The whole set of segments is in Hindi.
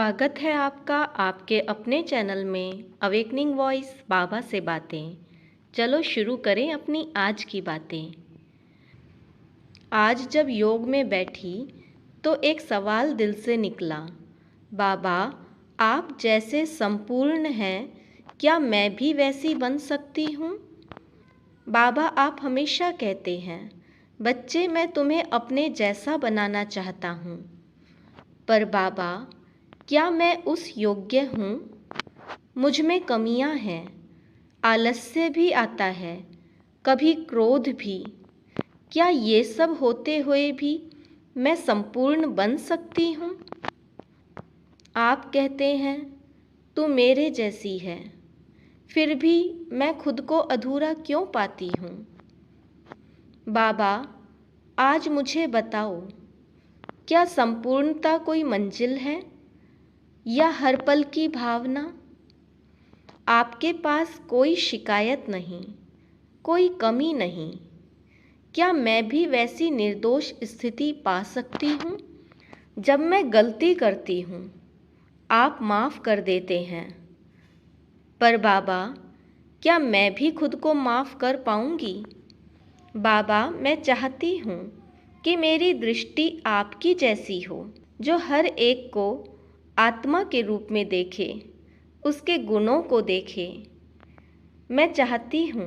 स्वागत है आपका आपके अपने चैनल में अवेकनिंग वॉइस बाबा से बातें। चलो शुरू करें अपनी आज की बातें। आज जब योग में बैठी तो एक सवाल दिल से निकला, बाबा आप जैसे संपूर्ण हैं, क्या मैं भी वैसी बन सकती हूँ? बाबा आप हमेशा कहते हैं, बच्चे मैं तुम्हें अपने जैसा बनाना चाहता हूँ। पर बाबा क्या मैं उस योग्य हूँ? मुझ में कमियाँ हैं, आलस्य भी आता है, कभी क्रोध भी। क्या ये सब होते हुए भी मैं संपूर्ण बन सकती हूँ? आप कहते हैं तू मेरे जैसी है, फिर भी मैं खुद को अधूरा क्यों पाती हूँ? बाबा आज मुझे बताओ, क्या संपूर्णता कोई मंजिल है या हर पल की भावना? आपके पास कोई शिकायत नहीं, कोई कमी नहीं। क्या मैं भी वैसी निर्दोष स्थिति पा सकती हूँ? जब मैं गलती करती हूँ आप माफ़ कर देते हैं, पर बाबा क्या मैं भी खुद को माफ़ कर पाऊँगी? बाबा मैं चाहती हूँ कि मेरी दृष्टि आपकी जैसी हो, जो हर एक को आत्मा के रूप में देखे, उसके गुणों को देखे। मैं चाहती हूँ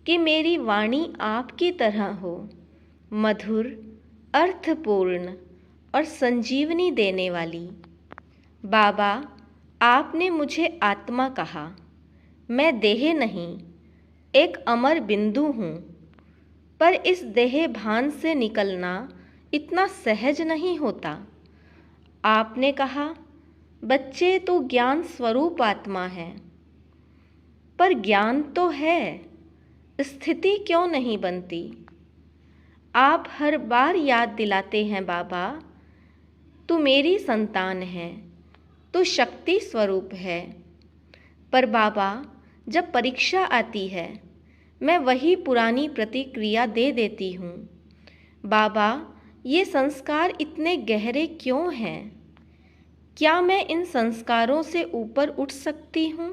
कि मेरी वाणी आपकी तरह हो, मधुर, अर्थपूर्ण और संजीवनी देने वाली। बाबा आपने मुझे आत्मा कहा, मैं देह नहीं, एक अमर बिंदु हूँ। पर इस देह भान से निकलना इतना सहज नहीं होता। आपने कहा बच्चे तू ज्ञान स्वरूप आत्मा है, पर ज्ञान तो है, स्थिति क्यों नहीं बनती? आप हर बार याद दिलाते हैं बाबा तू मेरी संतान है, तू शक्ति स्वरूप है। पर बाबा जब परीक्षा आती है मैं वही पुरानी प्रतिक्रिया दे देती हूँ। बाबा ये संस्कार इतने गहरे क्यों हैं? क्या मैं इन संस्कारों से ऊपर उठ सकती हूँ?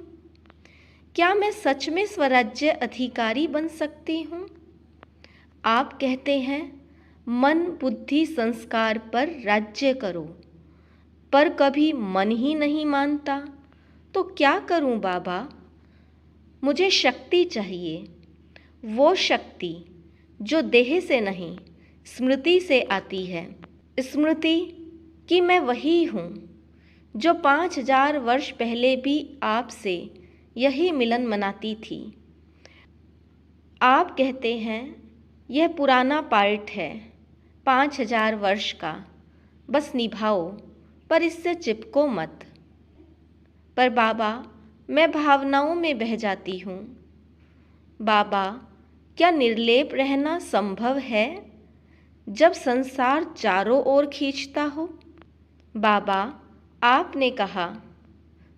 क्या मैं सच में स्वराज्य अधिकारी बन सकती हूँ? आप कहते हैं मन बुद्धि संस्कार पर राज्य करो, पर कभी मन ही नहीं मानता तो क्या करूँ बाबा? मुझे शक्ति चाहिए, वो शक्ति जो देह से नहीं स्मृति से आती है। स्मृति कि मैं वही हूँ जो 5000 वर्ष पहले भी आपसे यही मिलन मनाती थी। आप कहते हैं यह पुराना पार्ट है 5000 वर्ष का, बस निभाओ, पर इससे चिपको मत। पर बाबा मैं भावनाओं में बह जाती हूँ। बाबा क्या निर्लेप रहना संभव है जब संसार चारों ओर खींचता हो? बाबा आपने कहा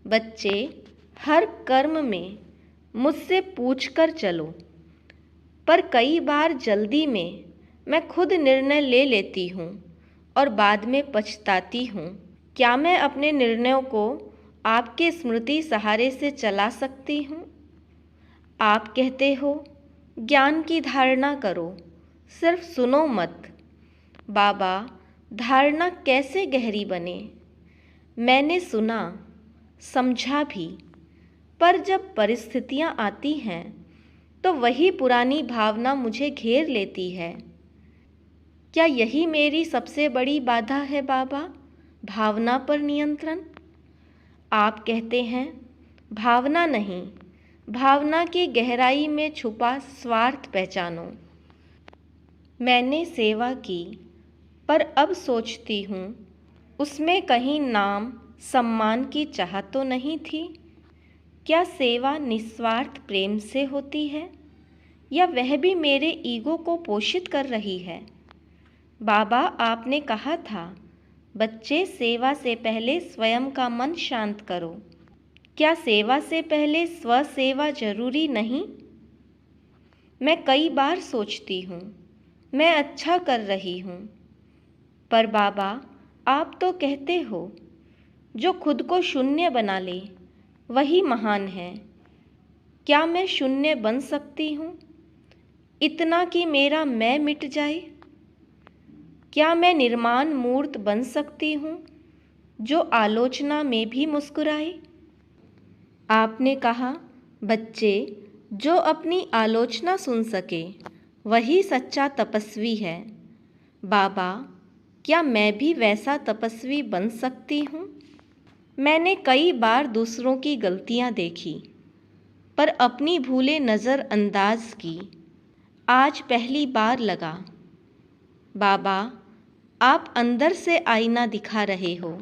बच्चे हर कर्म में मुझसे पूछकर चलो, पर कई बार जल्दी में मैं खुद निर्णय ले लेती हूँ और बाद में पछताती हूँ। क्या मैं अपने निर्णयों को आपके स्मृति सहारे से चला सकती हूँ? आप कहते हो ज्ञान की धारणा करो, सिर्फ सुनो मत। बाबा धारणा कैसे गहरी बने? मैंने सुना, समझा भी, पर जब परिस्थितियाँ आती हैं तो वही पुरानी भावना मुझे घेर लेती है। क्या यही मेरी सबसे बड़ी बाधा है बाबा, भावना पर नियंत्रण? आप कहते हैं भावना नहीं, भावना की गहराई में छुपा स्वार्थ पहचानो। मैंने सेवा की, पर अब सोचती हूँ उसमें कहीं नाम सम्मान की चाह तो नहीं थी। क्या सेवा निस्वार्थ प्रेम से होती है या वह भी मेरे ईगो को पोषित कर रही है? बाबा आपने कहा था बच्चे सेवा से पहले स्वयं का मन शांत करो। क्या सेवा से पहले स्व सेवा जरूरी नहीं? मैं कई बार सोचती हूँ मैं अच्छा कर रही हूँ, पर बाबा आप तो कहते हो जो खुद को शून्य बना ले वही महान है। क्या मैं शून्य बन सकती हूँ, इतना कि मेरा मैं मिट जाए? क्या मैं निर्माण मूर्त बन सकती हूँ, जो आलोचना में भी मुस्कुराए? आपने कहा, बच्चे, जो अपनी आलोचना सुन सके वही सच्चा तपस्वी है। बाबा, क्या मैं भी वैसा तपस्वी बन सकती हूँ? मैंने कई बार दूसरों की गलतियाँ देखी, पर अपनी भूलें नज़रअंदाज की। आज पहली बार लगा। बाबा, आप अंदर से आईना दिखा रहे हो।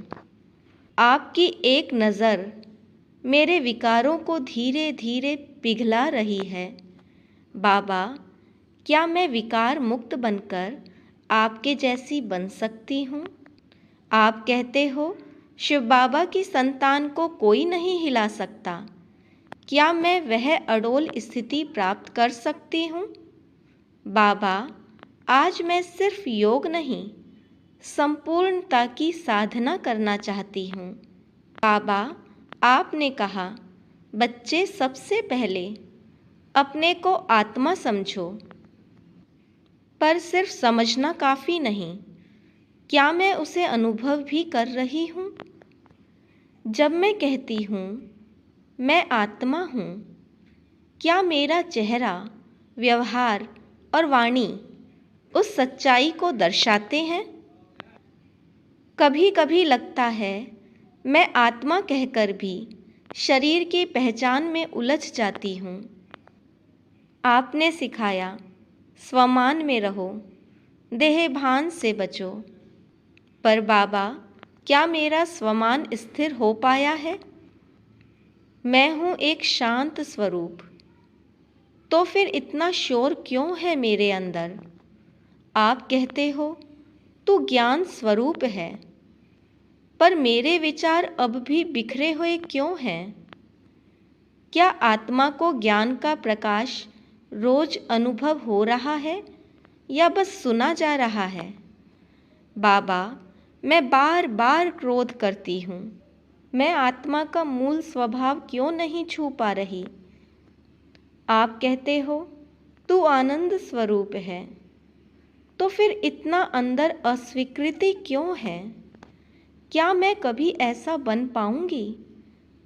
आपकी एक नज़र मेरे विकारों को धीरे धीरे पिघला रही है। बाबा, क्या मैं विकार मुक्त बनकर आपके जैसी बन सकती हूँ? आप कहते हो, शिव बाबा की संतान को कोई नहीं हिला सकता। क्या मैं वह अडोल स्थिति प्राप्त कर सकती हूँ? बाबा, आज मैं सिर्फ योग नहीं, संपूर्णता की साधना करना चाहती हूँ। बाबा, आपने कहा, बच्चे, सबसे पहले अपने को आत्मा समझो। पर सिर्फ समझना काफ़ी नहीं, क्या मैं उसे अनुभव भी कर रही हूँ? जब मैं कहती हूँ मैं आत्मा हूँ, क्या मेरा चेहरा, व्यवहार और वाणी उस सच्चाई को दर्शाते हैं? कभी कभी लगता है मैं आत्मा कहकर भी शरीर की पहचान में उलझ जाती हूँ। आपने सिखाया, स्वमान में रहो, देहभान से बचो। पर बाबा, क्या मेरा स्वमान स्थिर हो पाया है? मैं हूँ एक शांत स्वरूप, तो फिर इतना शोर क्यों है मेरे अंदर? आप कहते हो तू ज्ञान स्वरूप है, पर मेरे विचार अब भी बिखरे हुए क्यों हैं? क्या आत्मा को ज्ञान का प्रकाश रोज अनुभव हो रहा है या बस सुना जा रहा है? बाबा, मैं बार बार क्रोध करती हूँ। मैं आत्मा का मूल स्वभाव क्यों नहीं छू पा रही? आप कहते हो तू आनंद स्वरूप है, तो फिर इतना अंदर अस्वीकृति क्यों है? क्या मैं कभी ऐसा बन पाऊंगी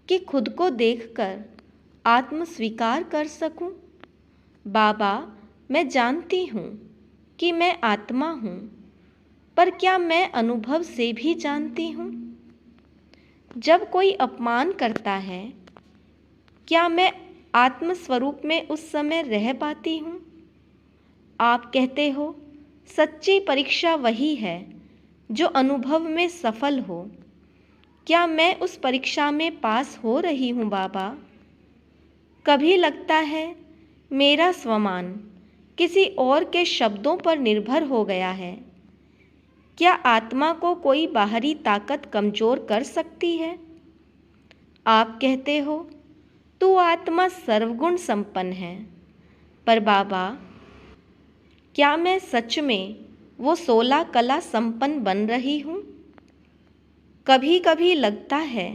कि खुद को देखकर आत्म स्वीकार कर सकूं? बाबा, मैं जानती हूँ कि मैं आत्मा हूँ, पर क्या मैं अनुभव से भी जानती हूँ? जब कोई अपमान करता है, क्या मैं आत्म स्वरूप में उस समय रह पाती हूँ? आप कहते हो सच्ची परीक्षा वही है जो अनुभव में सफल हो। क्या मैं उस परीक्षा में पास हो रही हूँ बाबा? कभी लगता है मेरा स्वमान किसी और के शब्दों पर निर्भर हो गया है। क्या आत्मा को कोई बाहरी ताकत कमज़ोर कर सकती है? आप कहते हो तू आत्मा सर्वगुण संपन्न है। पर बाबा, क्या मैं सच में वो 16 कला संपन्न बन रही हूँ? कभी कभी लगता है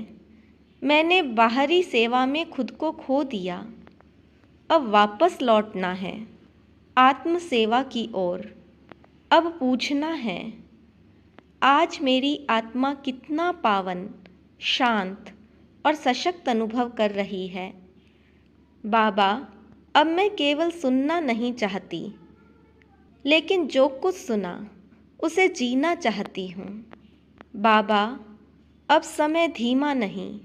मैंने बाहरी सेवा में खुद को खो दिया। अब वापस लौटना है आत्म सेवा की ओर। अब पूछना है, आज मेरी आत्मा कितना पावन, शांत और सशक्त अनुभव कर रही है? बाबा, अब मैं केवल सुनना नहीं चाहती, लेकिन जो कुछ सुना उसे जीना चाहती हूँ। बाबा, अब समय धीमा नहीं,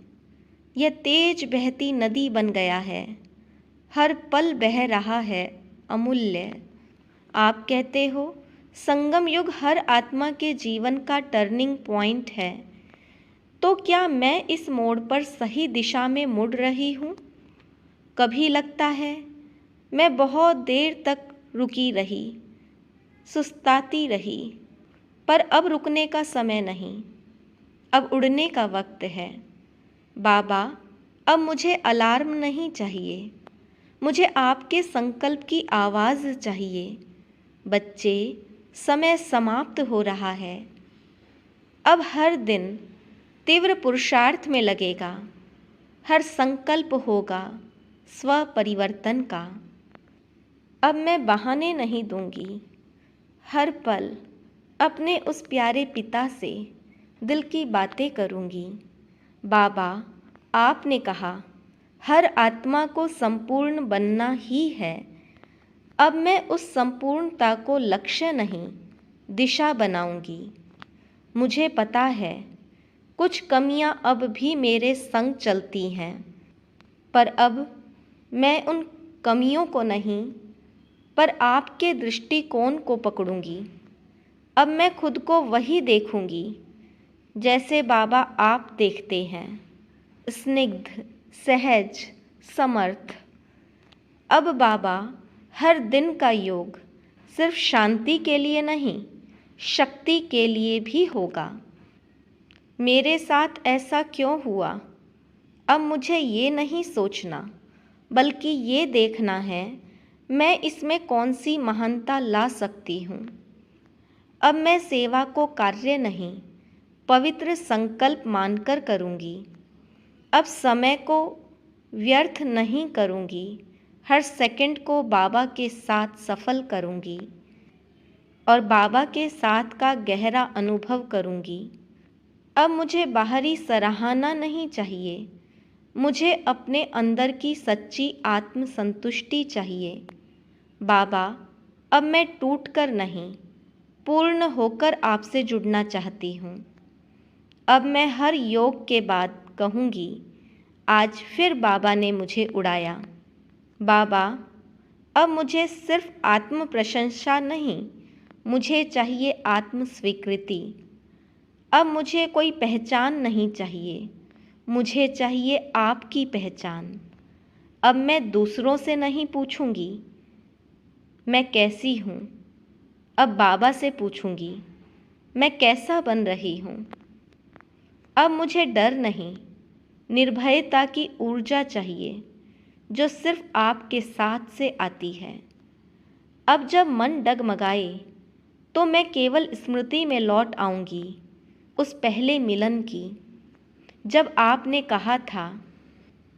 यह तेज बहती नदी बन गया है। हर पल बह रहा है अमूल्य। आप कहते हो संगम युग हर आत्मा के जीवन का टर्निंग पॉइंट है। तो क्या मैं इस मोड़ पर सही दिशा में मुड़ रही हूँ? कभी लगता है मैं बहुत देर तक रुकी रही, सुस्ताती रही, पर अब रुकने का समय नहीं, अब उड़ने का वक्त है। बाबा, अब मुझे अलार्म नहीं चाहिए, मुझे आपके संकल्प की आवाज़ चाहिए। बच्चे, समय समाप्त हो रहा है। अब हर दिन तीव्र पुरुषार्थ में लगेगा, हर संकल्प होगा स्व परिवर्तन का। अब मैं बहाने नहीं दूंगी, हर पल अपने उस प्यारे पिता से दिल की बातें करूंगी। बाबा, आपने कहा हर आत्मा को संपूर्ण बनना ही है। अब मैं उस संपूर्णता को लक्ष्य नहीं, दिशा बनाऊंगी। मुझे पता है कुछ कमियां अब भी मेरे संग चलती हैं, पर अब मैं उन कमियों को नहीं, पर आपके दृष्टिकोण को पकड़ूंगी। अब मैं खुद को वही देखूंगी जैसे बाबा आप देखते हैं, स्निग्ध, सहज, समर्थ। अब बाबा, हर दिन का योग सिर्फ शांति के लिए नहीं, शक्ति के लिए भी होगा। मेरे साथ ऐसा क्यों हुआ? अब मुझे ये नहीं सोचना, बल्कि ये देखना है मैं इसमें कौन सी महानता ला सकती हूँ। अब मैं सेवा को कार्य नहीं, पवित्र संकल्प मानकर करूँगी। अब समय को व्यर्थ नहीं करूँगी, हर सेकंड को बाबा के साथ सफल करूँगी और बाबा के साथ का गहरा अनुभव करूँगी। अब मुझे बाहरी सराहना नहीं चाहिए, मुझे अपने अंदर की सच्ची आत्म संतुष्टि चाहिए। बाबा, अब मैं टूटकर नहीं, पूर्ण होकर आपसे जुड़ना चाहती हूँ। अब मैं हर योग के बाद कहूँगी, आज फिर बाबा ने मुझे उड़ाया। बाबा, अब मुझे सिर्फ आत्म प्रशंसा नहीं, मुझे चाहिए आत्म स्वीकृति। अब मुझे कोई पहचान नहीं चाहिए, मुझे चाहिए आपकी पहचान। अब मैं दूसरों से नहीं पूछूंगी मैं कैसी हूँ, अब बाबा से पूछूंगी मैं कैसा बन रही हूँ। अब मुझे डर नहीं, निर्भयता की ऊर्जा चाहिए जो सिर्फ आपके साथ से आती है। अब जब मन डगमगाए तो मैं केवल स्मृति में लौट आऊँगी उस पहले मिलन की, जब आपने कहा था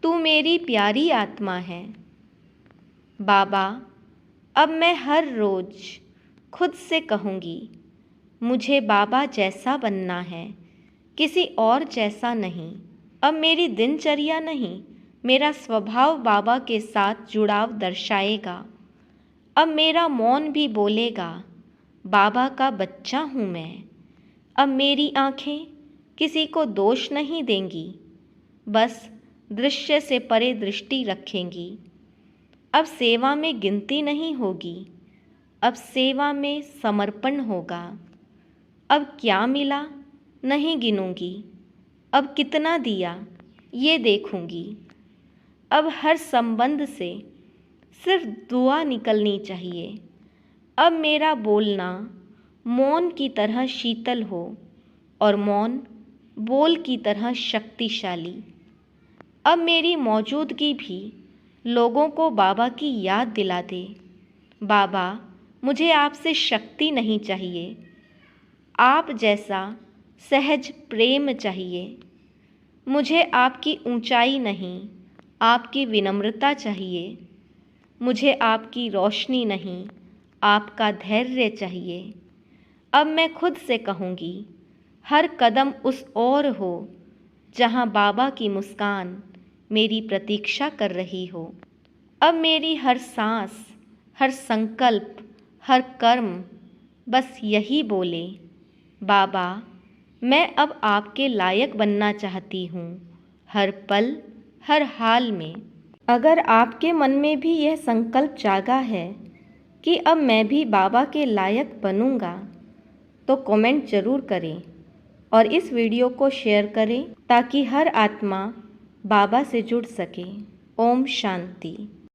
तू मेरी प्यारी आत्मा है। बाबा, अब मैं हर रोज़ खुद से कहूँगी, मुझे बाबा जैसा बनना है, किसी और जैसा नहीं। अब मेरी दिनचर्या नहीं, मेरा स्वभाव बाबा के साथ जुड़ाव दर्शाएगा। अब मेरा मौन भी बोलेगा, बाबा का बच्चा हूँ मैं। अब मेरी आँखें किसी को दोष नहीं देंगी, बस दृश्य से परे दृष्टि रखेंगी। अब सेवा में गिनती नहीं होगी, अब सेवा में समर्पण होगा। अब क्या मिला नहीं गिनूंगी, अब कितना दिया ये देखूंगी। अब हर संबंध से सिर्फ दुआ निकलनी चाहिए। अब मेरा बोलना मौन की तरह शीतल हो और मौन बोल की तरह शक्तिशाली। अब मेरी मौजूदगी भी लोगों को बाबा की याद दिला दे। बाबा, मुझे आपसे शक्ति नहीं चाहिए, आप जैसा सहज प्रेम चाहिए। मुझे आपकी ऊंचाई नहीं, आपकी विनम्रता चाहिए। मुझे आपकी रोशनी नहीं, आपका धैर्य चाहिए। अब मैं खुद से कहूँगी, हर कदम उस ओर हो जहाँ बाबा की मुस्कान मेरी प्रतीक्षा कर रही हो। अब मेरी हर सांस, हर संकल्प, हर कर्म बस यही बोले, बाबा, मैं अब आपके लायक बनना चाहती हूँ, हर पल, हर हाल में। अगर आपके मन में भी यह संकल्प जागा है कि अब मैं भी बाबा के लायक बनूंगा, तो कमेंट ज़रूर करें और इस वीडियो को शेयर करें ताकि हर आत्मा बाबा से जुड़ सके। ओम शांति।